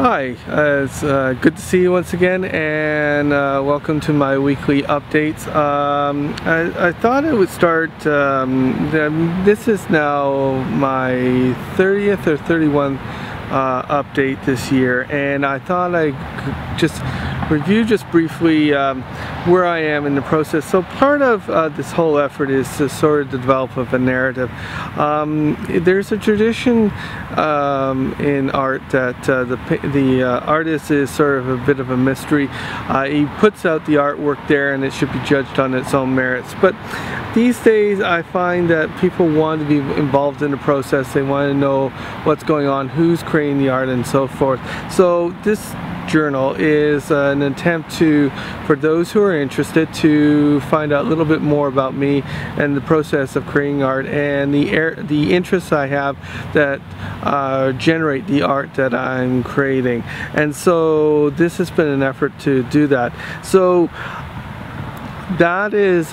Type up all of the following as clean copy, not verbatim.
Hi, it's good to see you once again, and welcome to my weekly updates. I thought I would start, this is now my 30th or 31st update this year, and I thought I'd just review just briefly where I am in the process. So part of this whole effort is to sort of develop a narrative. There's a tradition in art that the artist is sort of a bit of a mystery. He puts out the artwork there and it should be judged on its own merits. But these days I find that people want to be involved in the process. They want to know what's going on, who's creating the art, and so forth. So this journal is an attempt for those who are interested to find out a little bit more about me and the process of creating art and the interests I have that generate the art that I'm creating. And so this has been an effort to do that. So that is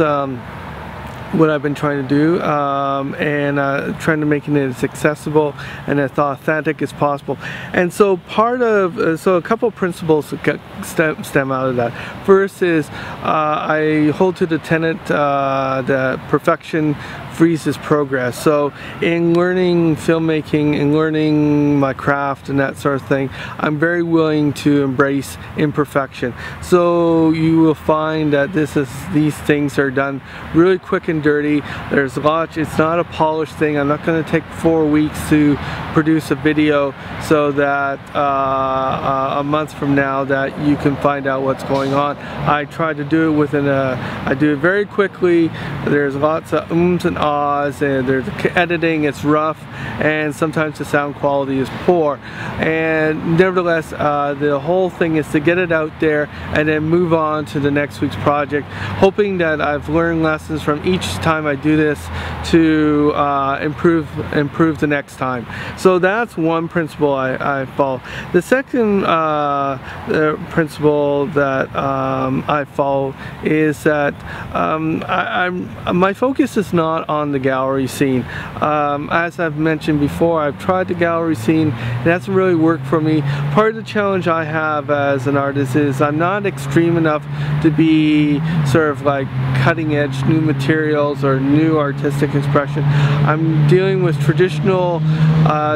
what I've been trying to do, and trying to make it as accessible and as authentic as possible. And so part of, so a couple principles stem out of that. First is I hold to the tenet that perfection freezes progress. So in learning filmmaking and learning my craft and that sort of thing, I'm very willing to embrace imperfection. So you will find that these things are done really quick and dirty. There's lots. It's not a polished thing. I'm not going to take 4 weeks to produce a video so that a month from now that you can find out what's going on. I try to do it I do it very quickly. There's lots of ums and ahs, and there's editing, it's rough, and sometimes the sound quality is poor. And nevertheless, the whole thing is to get it out there and then move on to the next week's project, hoping that I've learned lessons from each time I do this to improve the next time. So that's one principle I follow. The second principle that I follow is that my focus is not on the gallery scene. As I've mentioned before, I've tried the gallery scene. It hasn't really worked for me. Part of the challenge I have as an artist is I'm not extreme enough to be sort of like cutting edge new materials or new artistic expression. I'm dealing with traditional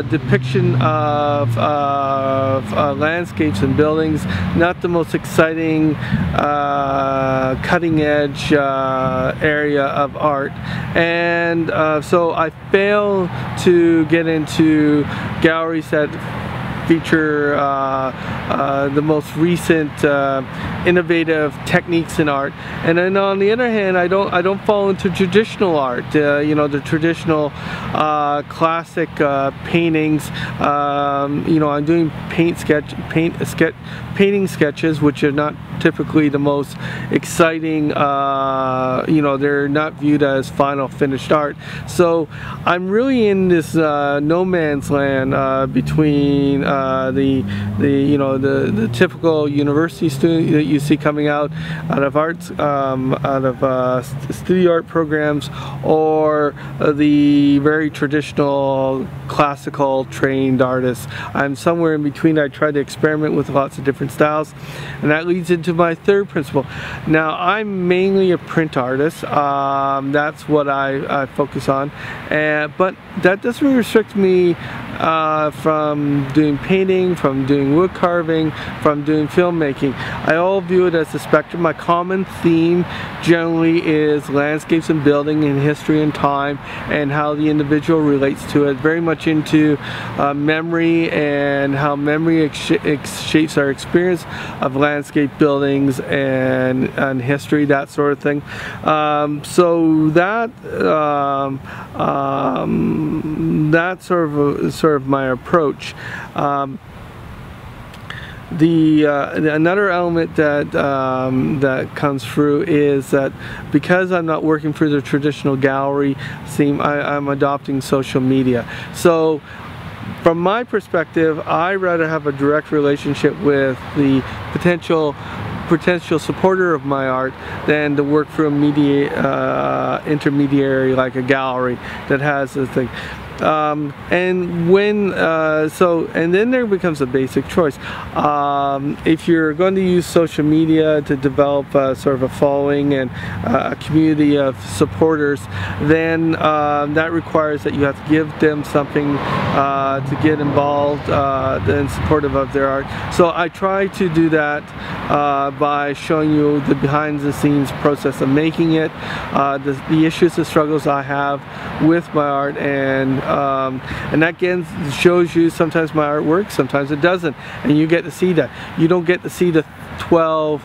depiction of landscapes and buildings, not the most exciting cutting edge area of art. And so I fail to get into galleries that feature the most recent innovative techniques in art. And then on the other hand, I don't fall into traditional art, you know, the traditional classic paintings. You know, I'm doing painting sketches, which are not typically the most exciting, you know, they're not viewed as final finished art. So I'm really in this no man's land between the typical university student that you see coming out of arts, out of studio art programs, or the very traditional classical trained artists. I'm somewhere in between. I try to experiment with lots of different styles, and that leads into my third principle. Now, I'm mainly a print artist. That's what I focus on, but that doesn't restrict me from doing painting, from doing wood carving, from doing filmmaking. I all view it as a spectrum. My common theme generally is landscapes and building and history and time and how the individual relates to it. Very much into memory and how memory shapes our experience of landscape, buildings, and history, that sort of thing. So that's sort of my approach. Another element that comes through is that because I'm not working through the traditional gallery scene, I'm adopting social media. So from my perspective, I'd rather have a direct relationship with the potential supporter of my art than to work through a intermediary like a gallery that has a thing. and when and then there becomes a basic choice. If you're going to use social media to develop sort of a following and a community of supporters, then that requires that you have to give them something to get involved and supportive of their art. So I try to do that by showing you the behind the scenes process of making it, the issues and struggles I have with my art, and that again shows you sometimes my art works, sometimes it doesn't, and you get to see that. You don't get to see the 12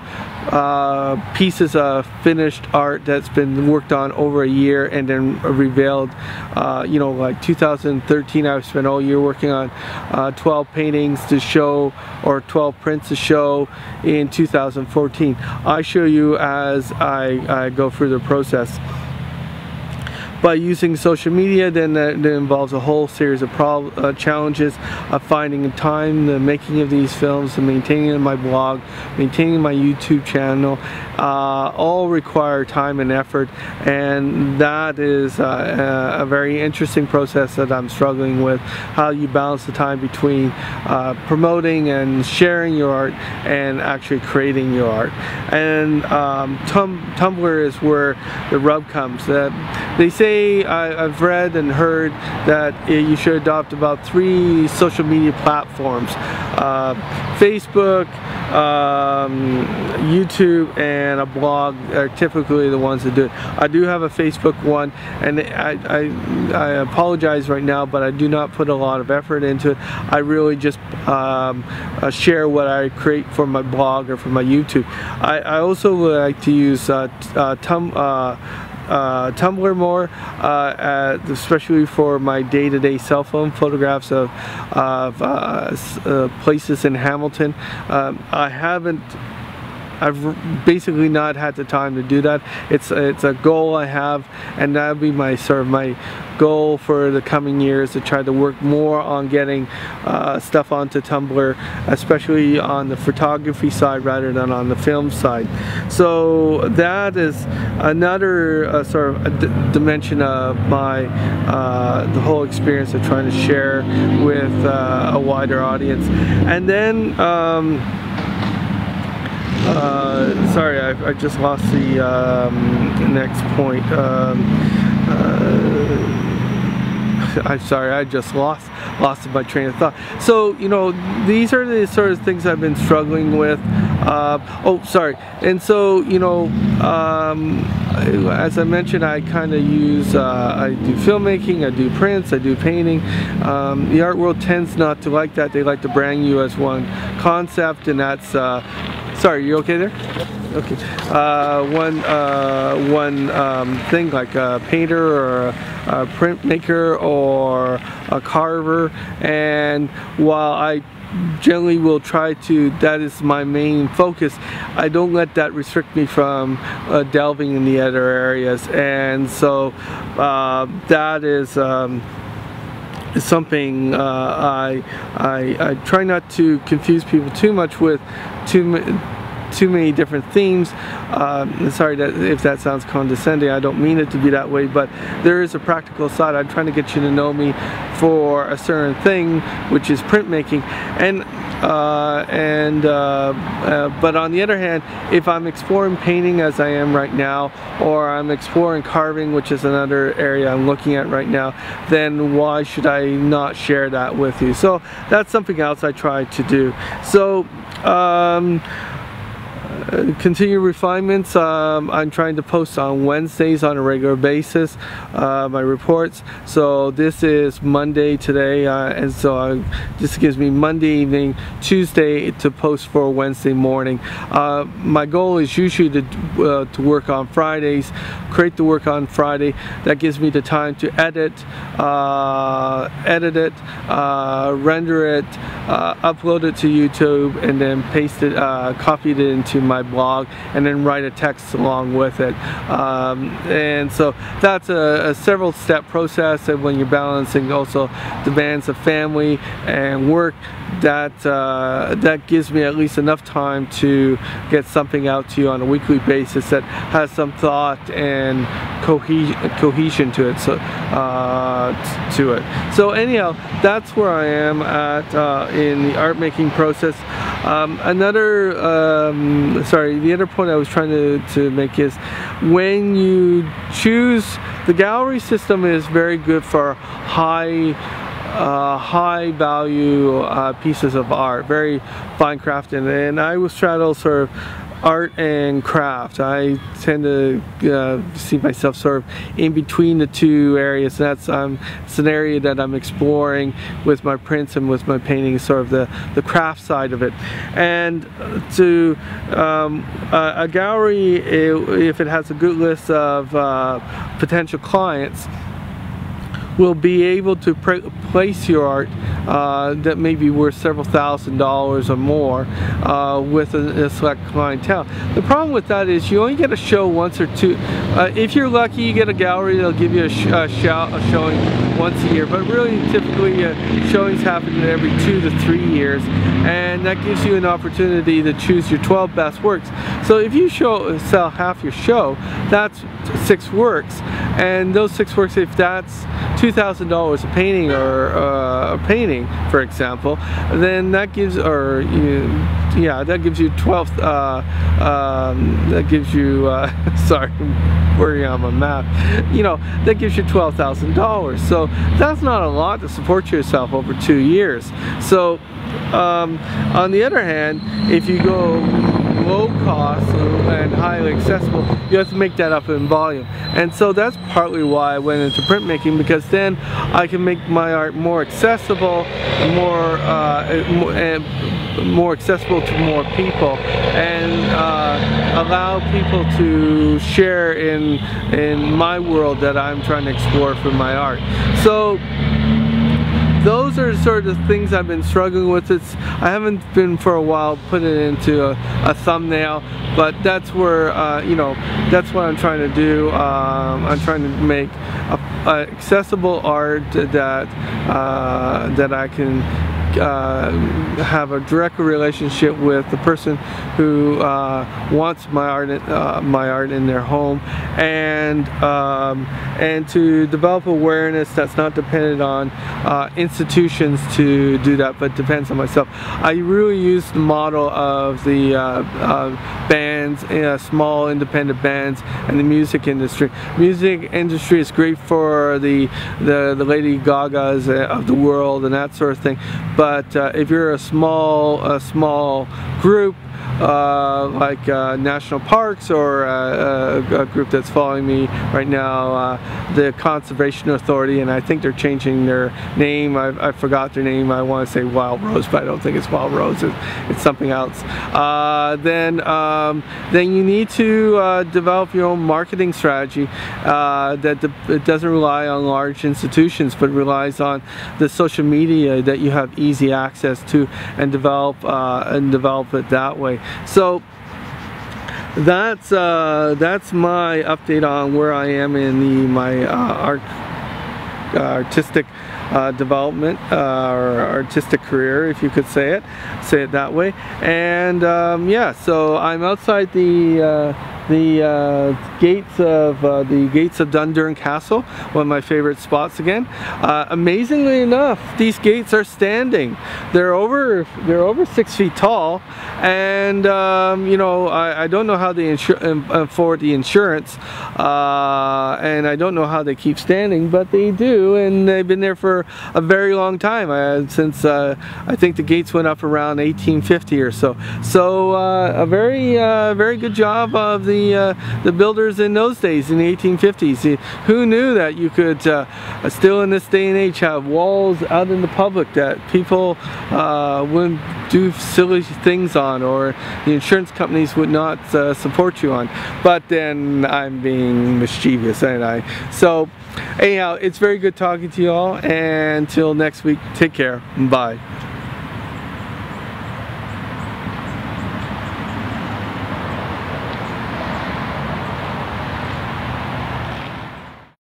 pieces of finished art that's been worked on over a year and then revealed. You know, like 2013 I spent all year working on 12 paintings to show, or 12 prints to show in 2014. I show you as I go through the process. By using social media, then that involves a whole series of challenges of finding time, the making of these films, and maintaining my blog, maintaining my YouTube channel, all require time and effort, and that is a very interesting process that I'm struggling with, how you balance the time between promoting and sharing your art and actually creating your art. And Tumblr is where the rub comes. They say, I've read and heard that you should adopt about 3 social media platforms: Facebook, YouTube, and a blog are typically the ones that do it. I do have a Facebook one, and I apologize right now, but I do not put a lot of effort into it. I really just share what I create for my blog or for my YouTube. I also like to use Tumblr more, especially for my day-to-day cell phone photographs of places in Hamilton. I've basically not had the time to do that. It's a goal I have, and that would be my sort of my goal for the coming years, to try to work more on getting stuff onto Tumblr, especially on the photography side rather than on the film side. So that is another sort of dimension of my the whole experience of trying to share with a wider audience. And then sorry, I just lost the next point. I'm sorry, I just lost my train of thought. So, you know, these are the sort of things I've been struggling with. Oh, sorry. And so, you know, as I mentioned, I kind of use, I do filmmaking, I do prints, I do painting. The art world tends not to like that. They like to brand you as one concept, and that's, sorry, you okay there? Okay. One thing, like a painter or a printmaker or a carver, and while I generally will try to, that is my main focus, I don't let that restrict me from delving in the other areas. And so that is something I try not to confuse people too much with too many different themes. Sorry if that sounds condescending, I don't mean it to be that way, but there is a practical side. I'm trying to get you to know me for a certain thing, which is printmaking, but on the other hand, if I'm exploring painting as I am right now, or I'm exploring carving, which is another area I'm looking at right now, then why should I not share that with you? So that's something else I try to do. So continue refinements. I'm trying to post on Wednesdays on a regular basis, my reports. So this is Monday today, and so this gives me Monday evening, Tuesday to post for Wednesday morning. My goal is usually to work on Fridays, create the work on Friday. That gives me the time to edit it, render it, upload it to YouTube, and then paste it, copy it into my blog, and then write a text along with it. And so that's a several step process, and when you're balancing also demands of family and work, that gives me at least enough time to get something out to you on a weekly basis that has some thought and cohesion to it. So anyhow, that's where I am at in the art making process. The other point I was trying to make is, when you choose, the gallery system is very good for high value pieces of art, very fine crafted, and I will straddle sort of art and craft. I tend to see myself sort of in between the two areas. That's it's an area that I'm exploring with my prints and with my paintings, sort of the craft side of it. And to a gallery, if it has a good list of potential clients, will be able to place your art that may be worth several $1,000s or more with a select clientele. The problem with that is you only get a show once or two. If you're lucky, you get a gallery that'll give you a showing once a year, but really typically showings happen every 2 to 3 years, and that gives you an opportunity to choose your 12 best works. So if you sell half your show, that's 6 works, and those 6 works, if that's $2,000 a painting, or a painting, for example, then that gives, that gives you 12. That gives you sorry, I'm working on my math. That gives you $12,000. So that's not a lot to support yourself over 2 years. So on the other hand, if you go low cost and highly accessible, you have to make that up in volume. And so that's partly why I went into printmaking, because then I can make my art more accessible, more accessible to more people, and allow people to share in my world that I'm trying to explore for my art. So those are sort of things I've been struggling with. I haven't been for a while put it into a thumbnail, but that's where that's what I'm trying to do. I'm trying to make accessible art that I can have a direct relationship with the person who wants my art in their home, and to develop awareness that's not dependent on institutions to do that, but depends on myself. I really use the model of the bands, small independent bands, and the music industry. Music industry is great for the Lady Gagas of the world and that sort of thing. But if you're a small group, like national parks, or a group that's following me right now, the Conservation Authority, and I think they're changing their name. I forgot their name. I want to say Wild Rose, but I don't think it's Wild Rose. It's something else. Then you need to develop your own marketing strategy that it doesn't rely on large institutions, but relies on the social media that you have easy access to, and develop it that way. So that's my update on where I am in my artistic development, or artistic career, if you could say it that way. And yeah, so I'm outside the gates of Dundurn Castle, one of my favorite spots again. Amazingly enough, these gates are standing. They're over 6 feet tall, and I don't know how they afford the insurance, and I don't know how they keep standing, but they do, and they've been there for a very long time, since I think the gates went up around 1850 or so. So a very good job of the builders in those days, in the 1850s. Who knew that you could still in this day and age have walls out in the public that people wouldn't do silly things on, or the insurance companies would not support you on. But then I'm being mischievous, ain't I? So anyhow, it's very good talking to you all, and until next week, take care. Bye.